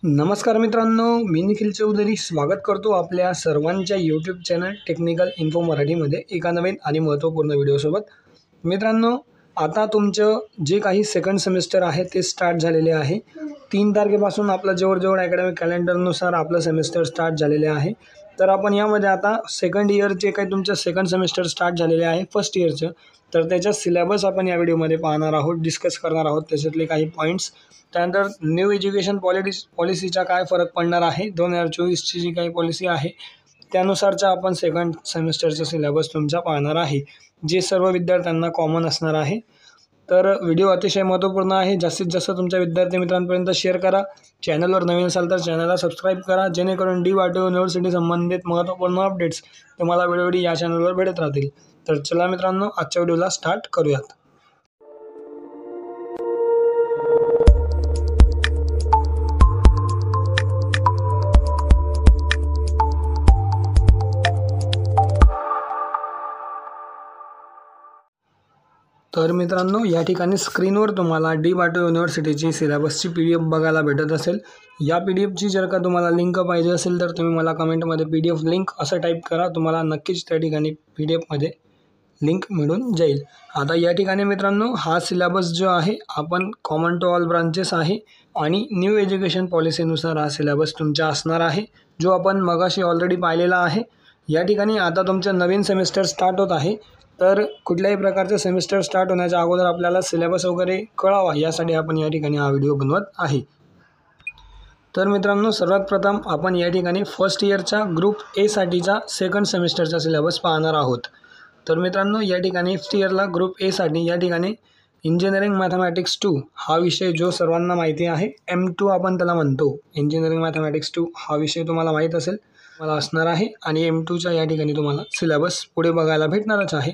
नमस्कार मित्रांनो, मी निखिल चौधरी स्वागत करतो आपल्या सर्वांच्या यूट्यूब चॅनल टेक्निकल इन्फो मराठीमध्ये एका नवीन आणि महत्त्वपूर्ण व्हिडिओसोबत. मित्रांनो, आता तुमचं जे काही सेकंड सेमिस्टर आहे ते स्टार्ट झालेले आहे. 3 तारखेपासून आपलं जवळजवळ अकॅडमिक कॅलेंडरनुसार आपलं सेमिस्टर स्टार्ट झालेले आहे. तर आपण यामध्ये आता सेकंड इयरचे काही तुमचं सेकंड सेमिस्टर स्टार्ट झालेले आहे फर्स्ट इयरचं, तर त्याचा सिलेबस आपण या व्हिडिओमध्ये पाहणार आहोत, डिस्कस करणार आहोत त्याच्यातले काही पॉईंट्स. त्यानंतर न्यू एज्युकेशन पॉलिसीचा काय फरक पडणार आहे, 2024ची जी काही पॉलिसी आहे त्यानुसारचा आपण सेकंड सेमिस्टरचा सिलेबस तुमचा पाहणार आहे, जे सर्व विद्यार्थ्यांना कॉमन असणार आहे. तर व्हिडिओ अतिशय महत्त्वपूर्ण आहे. जास्तीत जास्त तुमच्या विद्यार्थी मित्रांपर्यंत शेअर करा. चॅनलवर नवीन असाल तर चॅनलला सबस्क्राईब करा, जेणेकरून DYTO युनिव्हर्सिटी संबंधित महत्त्वपूर्ण अपडेट्स तुम्हाला वेळोवेळी या चॅनलवर भेटत राहतील. तर चला मित्रांनो, आजच्या व्हिडिओला स्टार्ट करूयात. तर मित्रांनो, या ठिकाणी स्क्रीनवर तुम्हाला DYTO युनिव्हर्सिटीची सिलेबसची PDF बघायला भेटत असेल. या PDFची जर का तुम्हाला लिंक पाहिजे असेल तर तुम्ही मला कमेंटमध्ये PDF लिंक असं टाईप करा, तुम्हाला नक्कीच त्या ठिकाणी PDFमध्ये लिंक मिळून जाईल. आता या ठिकाणी मित्रांनो, हा सिलेबस जो आहे आपण कॉमन टू ऑल ब्रांचेस आहे आणि न्यू एज्युकेशन पॉलिसीनुसार हा सिलेबस तुमचा असणार आहे, जो आपण मगाशी ऑलरेडी पाहिलेला आहे. या ठिकाणी आता तुमचं नवीन सेमिस्टर स्टार्ट होत आहे, तर कुठल्याही प्रकारचं सेमिस्टर स्टार्ट होण्याच्या अगोदर आपल्याला सिलेबस वगैरे कळावा, यासाठी आपण या ठिकाणी हा व्हिडिओ बनवत आहे. तर मित्रांनो, सर्वात प्रथम आपण या ठिकाणी फर्स्ट इयरचा ग्रुप ए साठीचा सेकंड सेमिस्टरचा सिलेबस पाहणार आहोत. तर मित्रांनो, या ठिकाणी फर्स्ट इयरला ग्रुप ए साठी या ठिकाणी इंजिनिअरिंग मॅथमॅटिक्स 2 हा विषय जो सर्वांना माहिती आहे, M2 आपण त्याला म्हणतो. इंजिनिअरिंग मॅथमॅटिक्स 2 हा विषय तुम्हाला माहीत असेल, मला असणार आहे आणि M2च्या या ठिकाणी तुम्हाला सिलेबस पुढे बघायला भेटणारच आहे.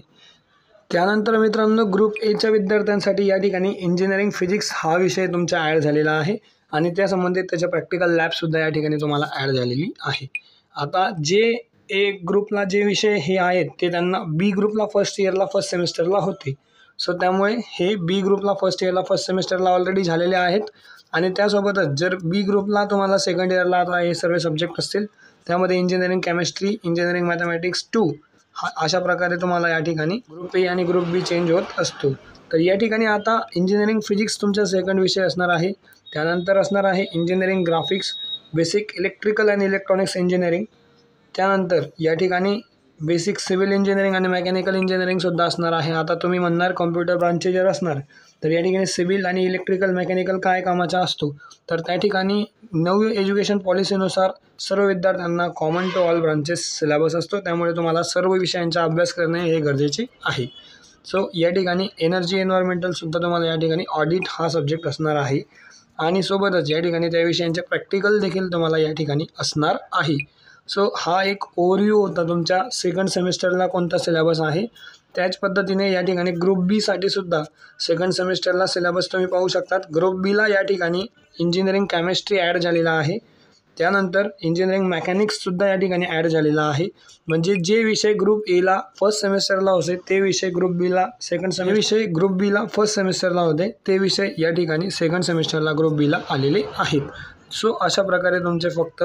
त्यानंतर मित्रांनो, ग्रुप एच्या विद्यार्थ्यांसाठी या ठिकाणी इंजिनिअरिंग फिजिक्स हा विषय तुमचा ॲड झालेला आहे आणि त्या संबंधित त्याच्या प्रॅक्टिकल लॅबसुद्धा या ठिकाणी तुम्हाला ॲड झालेली आहे. आता जे ए ग्रुपला जे विषय हे आहेत ते त्यांना बी ग्रुपला फर्स्ट इयरला फर्स्ट सेमिस्टरला होते. सो त्यामुळे हे बी ग्रुपला फर्स्ट इयरला फर्स्ट सेमिस्टरला ऑलरेडी झालेले आहेत आणि त्यासोबतच जर बी ग्रुपला तुम्हाला सेकंड इयरला आता हे सर्व सब्जेक्ट असतील, त्यामध्ये इंजिनिअरिंग केमिस्ट्री, इंजिनिअरिंग मॅथमॅटिक्स 2 अशा प्रकारे तुम्हाला या ठिकाणी ग्रुप ए आणि ग्रुप बी चेंज होत असतो. तर या ठिकाणी आता इंजिनिअरिंग फिजिक्स तुमचा सेकंड विषय असणार आहे. त्यानंतर असणार आहे engineering graphics, basic electrical and electronics engineering. त्यानंतर या ठिकाणी बेसिक सिव्हिल इंजिनिअरिंग आणि मेकॅनिकल इंजिनिअरिंगसुद्धा असणार आहे. आता तुम्ही म्हणणार कॉम्प्युटर ब्रांचचे जर असणार तर या ठिकाणी सिव्हिल आणि इलेक्ट्रिकल मेकॅनिकल काय कामाचा असतो, तर त्या ठिकाणी न्यू एज्युकेशन पॉलिसीनुसार सर्व विद्यार्थ्यांना common to all branches syllabus असतो, त्यामुळे तुम्हाला सर्व विषयांचा अभ्यास करणे हे गरजेचे आहे. सो या ठिकाणी एनर्जी एन्व्हायरमेंटलसुद्धा तुम्हाला या ठिकाणी ऑडिट हा सब्जेक्ट असणार आहे आणि सोबतच या ठिकाणी त्या विषयांचे प्रॅक्टिकल देखील तुम्हाला या ठिकाणी असणार आहे. सो हा एक ओव्हरव्ह्यू होता तुमच्या सेकंड सेमिस्टरला कोणता सिलेबस आहे. त्याच पद्धतीने या ठिकाणी ग्रुप बी साठी सुद्धा सेकंड सेमिस्टरला सिलेबस तुम्ही पाहू शकतात. ग्रुप बीला या ठिकाणी इंजिनिअरिंग केमिस्ट्री ॲड झालेला आहे. त्यानंतर इंजिनिअरिंग मेकॅनिक्ससुद्धा या ठिकाणी ॲड झालेला आहे. म्हणजे जे विषय ग्रुप एला फर्स्ट सेमिस्टरला होते ते विषय ग्रुप बीला ग्रुप बीला फर्स्ट सेमिस्टरला होते ते विषय या ठिकाणी सेकंड सेमिस्टरला ग्रुप बीला आलेले आहेत. सो अशा प्रकारे तुमचे फक्त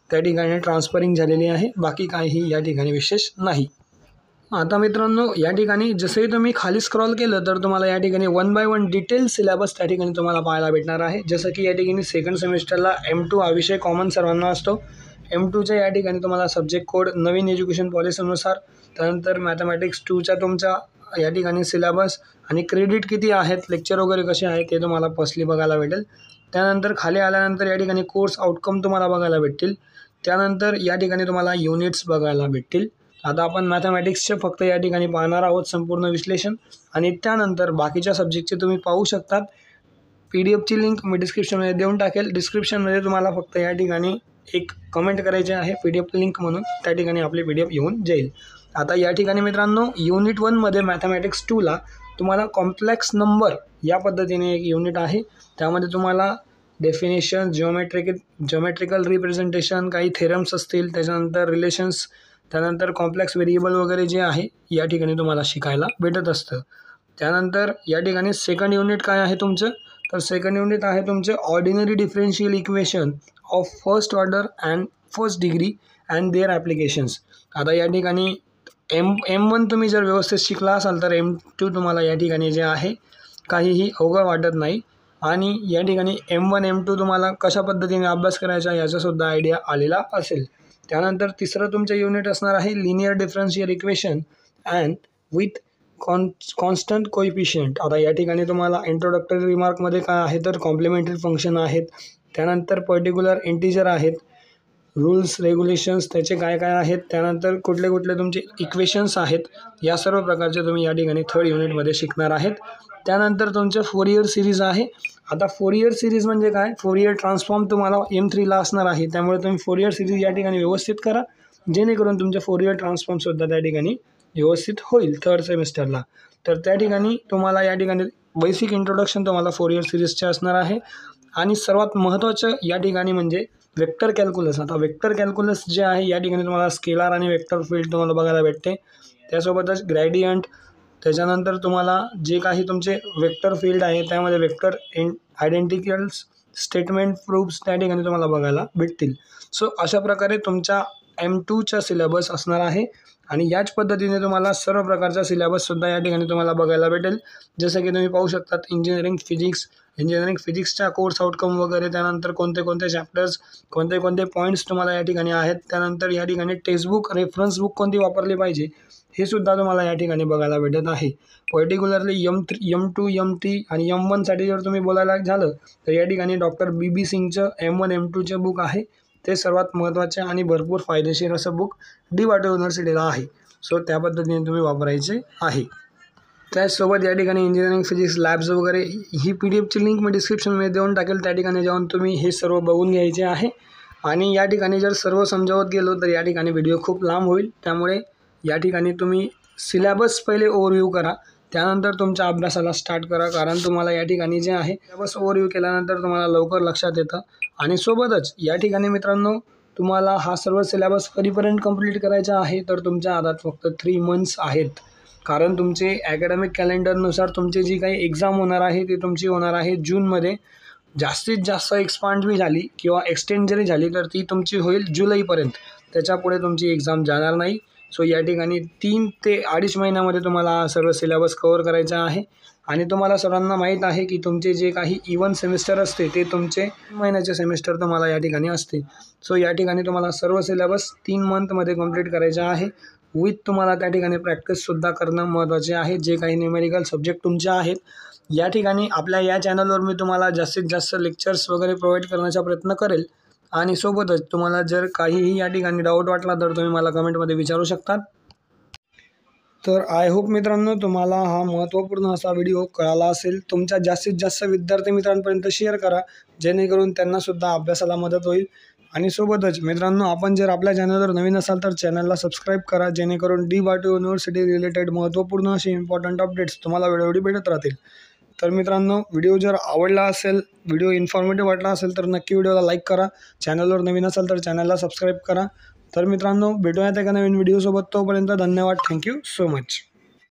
त्या ठिकाणी ट्रान्सफरिंग झालेली आहे, बाकी काहीही या ठिकाणी विशेष नाही. आता मित्रांनो, या ठिकाणी जसंही तुम्ही खाली स्क्रॉल केलं तर तुम्हाला या ठिकाणी 1 बाय 1 डिटेल सिलेबस त्या ठिकाणी तुम्हाला पाहायला भेटणार आहे. जसं की या ठिकाणी सेकंड सेमिस्टरला M2 हा विषय कॉमन सर्वांना असतो. M2च्या या ठिकाणी तुम्हाला सब्जेक्ट कोड नवीन एज्युकेशन पॉलिसीनुसार, त्यानंतर मॅथमॅटिक्स 2चा तुमचा या ठिकाणी सिलेबस आणि क्रेडिट किती आहेत, लेक्चर वगैरे कसे आहेत ते तुम्हाला फर्स्टली बघायला भेटेल. त्यानंतर खाली आल्यानंतर या ठिकाणी कोर्स आउटकम तुम्हाला बघायला भेटतील. त्यानंतर या ठिकाणी तुम्हाला युनिट्स बघायला भेटतील. आता आपण मॅथमॅटिक्सचे फक्त या ठिकाणी पाहणार आहोत संपूर्ण विश्लेषण आणि त्यानंतर बाकीच्या सब्जेक्टचे तुम्ही पाहू शकतात. PDFची लिंक मी डिस्क्रिप्शनमध्ये देऊन टाकेल. डिस्क्रिप्शनमध्ये तुम्हाला फक्त या ठिकाणी एक कमेंट करायचे आहे PDF लिंक म्हणून, त्या ठिकाणी आपली PDF येऊन जाईल. आता या ठिकाणी मित्रांनो, युनिट 1मध्ये मॅथमॅटिक्स 2ला तुम्हाला कॉम्प्लेक्स नंबर या पद्धतीने एक युनिट आहे. त्यामध्ये तुम्हाला डेफिनेशन, जिओमेट्रिकल रिप्रेझेंटेशन, काही थेरम्स असतील, त्याच्यानंतर रिलेशन्स, त्यानंतर कॉम्प्लेक्स व्हेरिएबल वगैरे जे आहे या ठिकाणी तुम्हाला शिकायला भेटत असतं. त्यानंतर या ठिकाणी सेकंड युनिट काय आहे तुमचं, तर सेकंड युनिट आहे तुमचे ordinary differential equation of first order and first degree and their applications. आता या ठिकाणी M1 तुम्ही जर व्यवस्थित शिकला असाल तर M2 तुम्हाला या ठिकाणी जे आहे काहीही अवघड वाटत नाही. आणि या ठिकाणी M1 M2 तुम्हाला कशा पद्धतीने अभ्यास करायचा याचासुद्धा आयडिया आलेला असेल. त्यानंतर तिसरं तुमचं युनिट असणार आहे linear differential equation and with constant coefficient. आता या ठिकाणी तुम्हाला इंट्रोडक्टरी रिमार्कमध्ये काय आहे तर कॉम्प्लिमेंटरी फंक्शन आहेत, त्यानंतर पर्टिक्युलर इंटिजर आहेत, रूल्स रेग्युलेशन्स त्याचे काय काय आहेत, त्यानंतर कुठले कुठले तुमचे इक्वेशन्स आहेत, या सर्व प्रकारचे तुम्ही या ठिकाणी थर्ड युनिटमध्ये शिकणार आहेत. त्यानंतर तुमचं फोरियर सिरीज आहे. आता फोरियर सिरीज म्हणजे काय, फोरियर ट्रान्सफॉर्म तुम्हाला M3ला असणार आहे, त्यामुळे तुम्ही फोरियर सिरीज या ठिकाणी व्यवस्थित करा जेणेकरून तुमचे फोरियर ट्रान्सफॉर्मसुद्धा त्या ठिकाणी व्यवस्थित होईल थर्ड सेमिस्टरला. तर त्या ठिकाणी तुम्हाला या ठिकाणी बेसिक इंट्रोडक्शन तुम्हाला फोरियर सिरीजचे असणार आहे. आणि सर्वात महत्त्वाचं या ठिकाणी म्हणजे वेक्टर कॅल्क्युलस. आता वेक्टर कॅल्क्युलस जे आहे या ठिकाणी तुम्हाला स्केलार आणि वेक्टर फील्ड तुम्हाला बघायला भेटते, त्यासोबतच ग्रॅडियंट, त्याच्यानंतर तुम्हाला जे काही तुमचे वेक्टर फील्ड आहे त्यामध्ये वेक्टर आयडेंटिकल्स स्टेटमेंट प्रूफ्स त्या ठिकाणी तुम्हाला बघायला भेटतील. सो अशा प्रकारे तुमच्या M2चा सिलेबस असणार आहे. आणि याच पद्धतीने तुम्हाला सर्व प्रकारचा सिलेबससुद्धा या ठिकाणी तुम्हाला बघायला भेटेल. जसं की तुम्ही पाहू शकतात इंजिनिअरिंग फिजिक्सच्या कोर्स आउटकम वगैरे, त्यानंतर कोणते कोणते चॅप्टर्स, कोणते कोणते पॉईंट्स तुम्हाला या ठिकाणी आहेत, त्यानंतर या ठिकाणी टेक्स्टबुक रेफरन्स बुक कोणती वापरली पाहिजे हे सुद्धा तुम्हाला या ठिकाणी बघायला भेटत आहे. पर्टिक्युलरली M2 M3 आणि M1साठी जर तुम्ही बोलायला झालं तर या ठिकाणी डॉक्टर BB सिंगचं M1 M2चे बुक आहे, ते सर्वात महत्त्वाचे आणि भरपूर फायदेशीर असं बुक डी वाटो युनिव्हर्सिटीला आहे. सो त्या पद्धतीने तुम्ही वापरायचे आहे. त्याचसोबत या ठिकाणी इंजिनिअरिंग फिजिक्स लॅब्स वगैरे ही PDF ची लिंक मी डिस्क्रिप्शनमध्ये देऊन टाकेल, त्या ठिकाणी जाऊन तुम्ही हे सर्व बघून घ्यायचे आहे. आणि या ठिकाणी जर सर्व समजावत गेलो तर या ठिकाणी व्हिडिओ खूप लांब होईल, त्यामुळे या ठिकाणी तुम्ही सिलेबस पहिले ओव्हरव्ह्यू करा, त्यानंतर तुमच्या अभ्यासाला स्टार्ट करा. कारण तुम्हाला या ठिकाणी जे आहे सिलेबस ओव्हरव्ह्यू केल्यानंतर तुम्हाला लवकर लक्षात येतं. आणि सोबतच या ठिकाणी मित्रांनो तुम्हाला हा सर्व सिलेबस कधीपर्यंत कंप्लीट करायचा आहे तर तुमच्या हातात फक्त 3 मंथ्स आहेत. कारण तुमचे ॲकॅडमिक कॅलेंडरनुसार तुमची जी काही एक्झाम होणार आहे ती तुमची होणार आहे जूनमध्ये. जास्तीत जास्त एक्सपांड बी झाली किंवा एक्सटेंड जरी झाली तर ती तुमची होईल जुलैपर्यंत, त्याच्यापुढे तुमची एक्झाम जाणार नाही. सो या ठिकाणी 3 ते 2.5 महिन्यामध्ये तुम्हाला सर्व सिलेबस कव्हर करायचा आहे. आणि तुम्हाला सर्वांना माहीत आहे की तुमचे जे काही इव्हन सेमिस्टर असते ते तुमचे 3 महिन्याचे सेमिस्टर तुम्हाला या ठिकाणी असते. सो या ठिकाणी तुम्हाला सर्व सिलेबस 3 मंथमध्ये कंप्लीट करायचा आहे. विथ तुम्हाला त्या ठिकाणी प्रॅक्टिससुद्धा करणं महत्त्वाचे आहे. जे काही न्यूमेरिकल सब्जेक्ट तुमचे आहेत या ठिकाणी आपल्या या चॅनलवर मी तुम्हाला जास्तीत जास्त लेक्चर्स वगैरे प्रोव्हाइड करण्याचा प्रयत्न करेल. आणि सोबतच तुम्हाला जर काहीही या ठिकाणी डाऊट वाटला तर तुम्ही मला कमेंटमध्ये विचारू शकतात. तर आय होप मित्रांनो तुम्हाला हा महत्त्वपूर्ण असा व्हिडिओ कळाला असेल. तुमच्या जास्तीत जास्त विद्यार्थी मित्रांपर्यंत शेअर करा जेणेकरून त्यांनासुद्धा अभ्यासाला मदत होईल. आणि सोबतच मित्रांनो आपण जर आपल्या चॅनलवर नवीन असाल तर चॅनलला सबस्क्राईब करा जेणेकरून डी वाटो युनिव्हर्सिटी रिलेटेड महत्त्वपूर्ण असे इम्पॉर्टंट अपडेट्स तुम्हाला वेळोवेळी भेटत राहतील. तर मित्रांनो व्हिडिओ जर आवडला असेल, व्हिडिओ इन्फॉर्मेटिव्ह वाटला असेल तर नक्की व्हिडिओला लाईक करा. चॅनलवर नवीन असाल तर चॅनलला सबस्क्राईब करा. तर मित्रांनो भेटूयात एका नवीन व्हिडिओसोबत, तोपर्यंत धन्यवाद. Thank you so much.